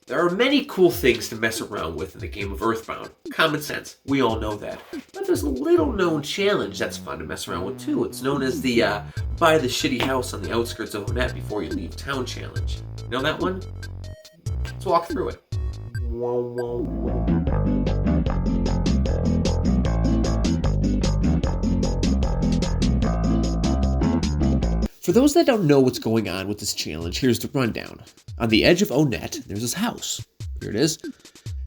There are many cool things to mess around with in the game of Earthbound. Common sense, we all know that. But there's a little known challenge that's fun to mess around with too. It's known as the buy the shitty house on the outskirts of Onett before you leave town challenge. You know that one? Let's walk through it. For those that don't know what's going on with this challenge, here's the rundown. On the edge of Onett, there's this house. Here it is.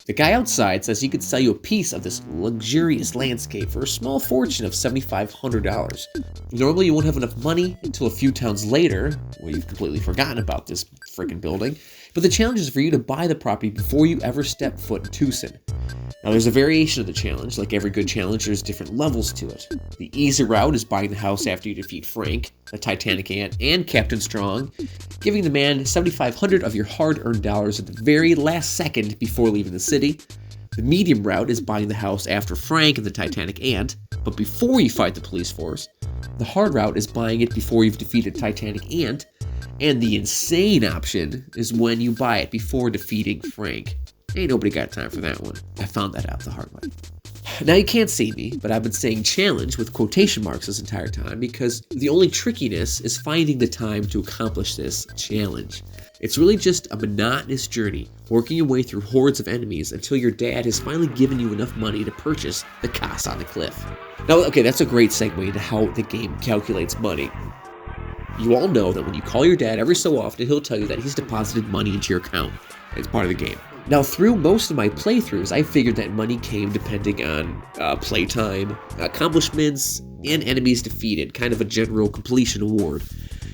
The guy outside says he could sell you a piece of this luxurious landscape for a small fortune of $7,500. Normally you won't have enough money until a few towns later, where you've completely forgotten about this freaking building, but the challenge is for you to buy the property before you ever step foot in Tucson. Now there's a variation of the challenge. Like every good challenge, there's different levels to it. The easy route is buying the house after you defeat Frank, the Titanic Ant, and Captain Strong, giving the man $7,500 of your hard-earned dollars at the very last second before leaving the city. The medium route is buying the house after Frank and the Titanic Ant, but before you fight the police force. The hard route is buying it before you've defeated Titanic Ant, and the insane option is when you buy it before defeating Frank. Ain't nobody got time for that one. I found that out the hard way. Now you can't see me, but I've been saying challenge with quotation marks this entire time because the only trickiness is finding the time to accomplish this challenge. It's really just a monotonous journey, working your way through hordes of enemies until your dad has finally given you enough money to purchase the casa on the cliff. Now, okay, that's a great segue into how the game calculates money. You all know that when you call your dad every so often, he'll tell you that he's deposited money into your account. It's part of the game. Now, through most of my playthroughs, I figured that money came depending on playtime, accomplishments, and enemies defeated, kind of a general completion award.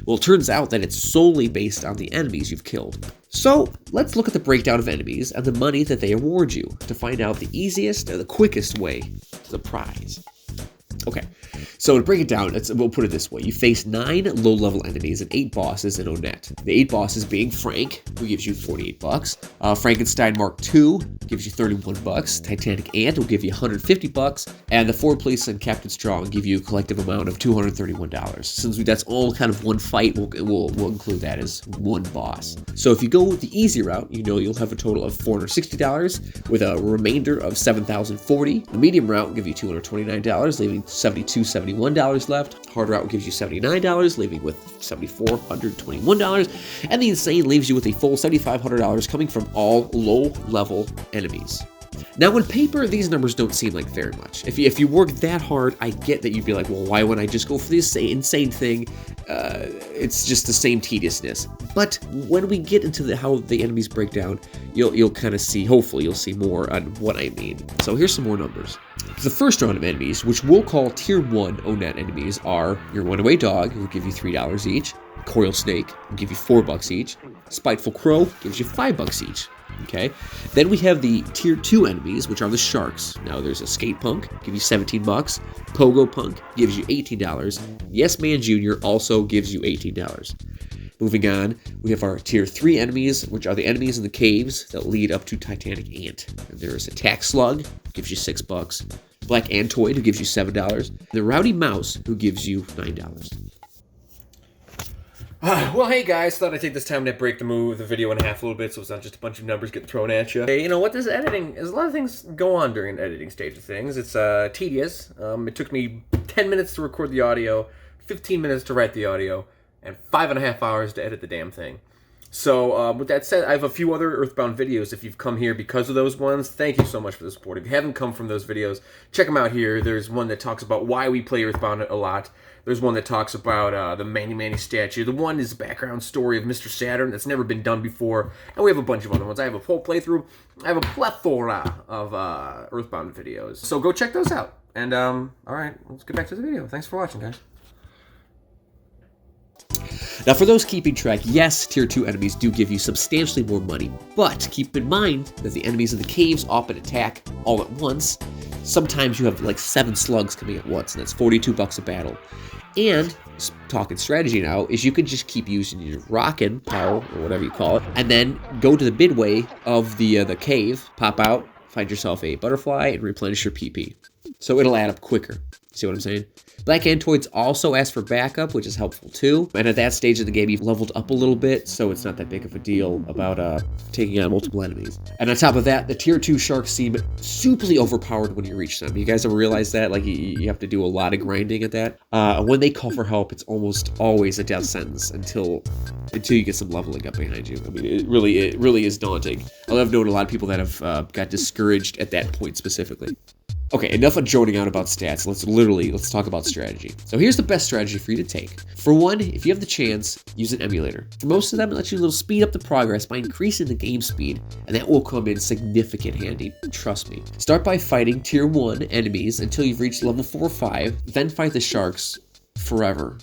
Well, it turns out that it's solely based on the enemies you've killed. So, let's look at the breakdown of enemies and the money that they award you to find out the easiest and the quickest way to the prize. Okay, so to break it down, we'll put it this way. You face 9 low-level enemies and 8 bosses in Onett. The 8 bosses being Frank, who gives you $48. Frankenstein Mark II gives you $31. Titanic Ant will give you $150. And the 4 police and Captain Strong give you a collective amount of $231. Since that's all kind of one fight, we'll include that as one boss. So if you go with the easy route, you know you'll have a total of $460 with a remainder of $7,040. The medium route will give you $229, leaving $7,271 left. Hard route gives you $79, leaving with $7,421. And the insane leaves you with a full $7,500 coming from all low-level enemies. Now, on paper, these numbers don't seem like very much. If you work that hard, I get that you'd be like, well, why wouldn't I just go for this insane thing? It's just the same tediousness. But when we get into how the enemies break down, you'll kind of see, hopefully you'll see more on what I mean. So here's some more numbers. The first round of enemies, which we'll call Tier 1 Onett enemies, are your Runaway Dog, who will give you $3 each. Coil Snake will give you $4 each. Spiteful Crow gives you $5 each. Okay, then we have the Tier 2 enemies, which are the Sharks. Now there's a Skate Punk, give you $17. Pogo Punk gives you $18. Yes Man Jr. also gives you $18. Moving on, we have our Tier 3 enemies, which are the enemies in the caves that lead up to Titanic Ant. And there's Attack Slug, gives you $6. Black Antoid, who gives you $7. The Rowdy Mouse, who gives you $9. Well, hey guys, thought I'd take this time to break the video in half a little bit so it's not just a bunch of numbers getting thrown at you. Hey, you know what, there's a lot of things go on during the editing stage of things. It's tedious. It took me 10 minutes to record the audio, 15 minutes to write the audio, and 5.5 hours to edit the damn thing. So, with that said, I have a few other Earthbound videos. If you've come here because of those ones, thank you so much for the support. If you haven't come from those videos, check them out here. There's one that talks about why we play Earthbound a lot. There's one that talks about the Manny statue. The one is the background story of Mr. Saturn that's never been done before. And we have a bunch of other ones. I have a whole playthrough. I have a plethora of Earthbound videos. So go check those out. And, alright, let's get back to the video. Thanks for watching, guys. Now, for those keeping track, yes, Tier 2 enemies do give you substantially more money, but keep in mind that the enemies in the caves often attack all at once. Sometimes you have like 7 slugs coming at once, and that's $42 a battle. And, talking strategy now, is you can just keep using your rockin' power, or whatever you call it, and then go to the midway of the cave, pop out, find yourself a butterfly, and replenish your PP. So it'll add up quicker. See what I'm saying? Black Antoids also ask for backup, which is helpful too. And at that stage of the game, you've leveled up a little bit, so it's not that big of a deal about taking on multiple enemies. And on top of that, the tier 2 sharks seem superly overpowered when you reach them. You guys ever realize that? Like, you have to do a lot of grinding at that. When they call for help, it's almost always a death sentence until you get some leveling up behind you. I mean, it really is daunting. I've known a lot of people that have got discouraged at that point specifically. Okay, enough of droning out about stats. Let's talk about strategy. So here's the best strategy for you to take. For one, if you have the chance, use an emulator. For most of them, it lets you speed up the progress by increasing the game speed, and that will come in significant handy, trust me. Start by fighting tier 1 enemies until you've reached level 4 or 5, then fight the sharks forever.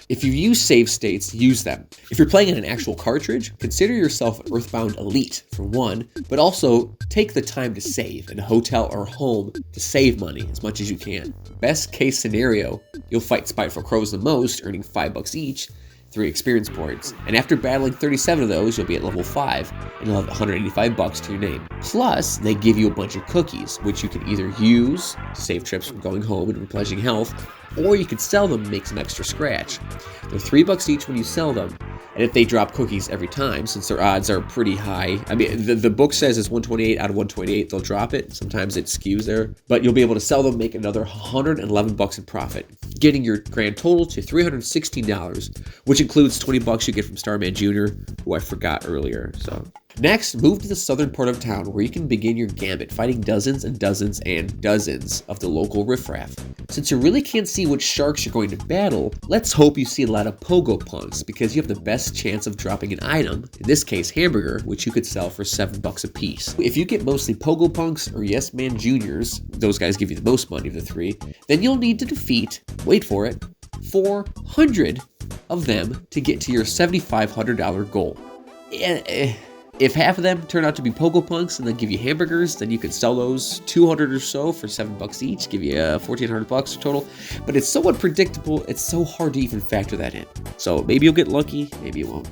If you use save states, use them. If you're playing in an actual cartridge, consider yourself an Earthbound elite, for one, but also take the time to save in a hotel or home to save money as much as you can. Best case scenario, you'll fight spiteful crows the most, earning $5 each, 3 experience points, and after battling 37 of those, you'll be at level 5, and you'll have $185 to your name. Plus, they give you a bunch of cookies, which you can either use to save trips from going home and replenishing health, or you can sell them and make some extra scratch. They're $3 each when you sell them, and if they drop cookies every time, since their odds are pretty high, I mean, the book says it's 128 out of 128, they'll drop it. Sometimes it skews there, but you'll be able to sell them, make another $111 in profit, getting your grand total to $316, which includes $20 you get from Starman Jr., who I forgot earlier, so. Next, move to the southern part of town where you can begin your gambit, fighting dozens and dozens and dozens of the local riffraff. Since you really can't see which sharks you're going to battle, let's hope you see a lot of pogo punks because you have the best chance of dropping an item, in this case hamburger, which you could sell for $7 a piece. If you get mostly pogo punks or yes man juniors, those guys give you the most money of the 3, then you'll need to defeat, wait for it, 400 of them to get to your $7,500 goal. If half of them turn out to be pogo punks and then give you hamburgers, then you can sell those 200 or so for $7 each, give you $1,400 total. But it's so unpredictable, it's so hard to even factor that in. So maybe you'll get lucky, maybe you won't.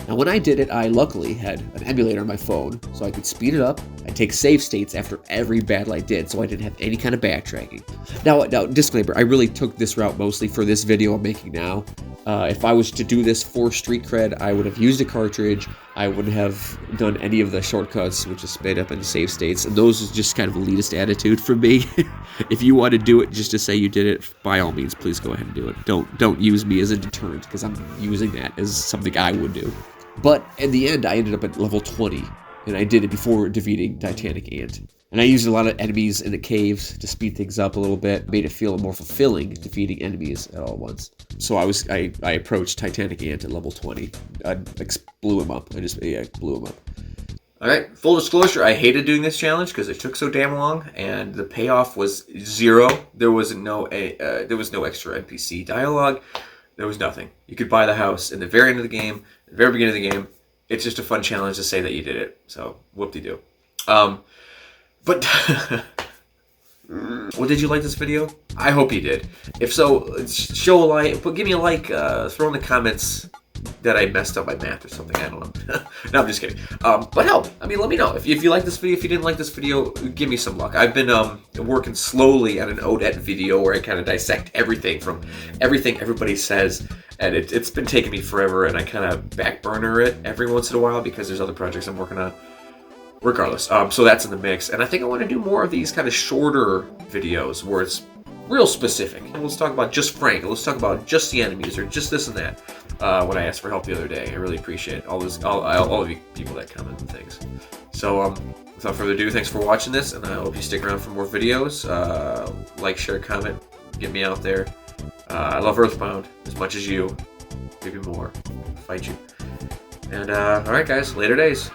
Now when I did it, I luckily had an emulator on my phone, so I could speed it up. I'd take save states after every battle I did, so I didn't have any kind of backtracking. Now disclaimer, I really took this route mostly for this video I'm making now. If I was to do this for street cred, I would have used a cartridge. I wouldn't have done any of the shortcuts, which is sped up into save states. And those is just kind of elitist attitude for me. If you want to do it just to say you did it, by all means, please go ahead and do it. Don't use me as a deterrent, because I'm using that as something I would do. But in the end, I ended up at level 20, and I did it before defeating Titanic Ant. And I used a lot of enemies in the caves to speed things up a little bit, made it feel more fulfilling defeating enemies at all at once. So I approached Titanic Ant at level 20. I blew him up. I blew him up. Alright, full disclosure, I hated doing this challenge because it took so damn long, and the payoff was 0. There was no extra NPC dialogue. There was nothing. You could buy the house in the very end of the game, the very beginning of the game. It's just a fun challenge to say that you did it. So, whoop-de-doo. But, well, did you like this video? I hope you did. If so, show a like, give me a like, throw in the comments that I messed up my math or something, I don't know. No, I'm just kidding. But help, I mean, let me know. If you like this video, if you didn't like this video, give me some luck. I've been working slowly on an Onett video where I kind of dissect everything from everything everybody says, and it's been taking me forever, and I kind of back burner it every once in a while because there's other projects I'm working on. Regardless, so that's in the mix, and I think I want to do more of these kind of shorter videos where it's real specific. And let's talk about just Frank, let's talk about just the enemies, or just this and that. When I asked for help the other day, I really appreciate all of you people that comment and things. So, without further ado, thanks for watching this, and I hope you stick around for more videos. Like, share, comment, get me out there. I love Earthbound as much as you, maybe more. Fight you. And, alright guys, later days.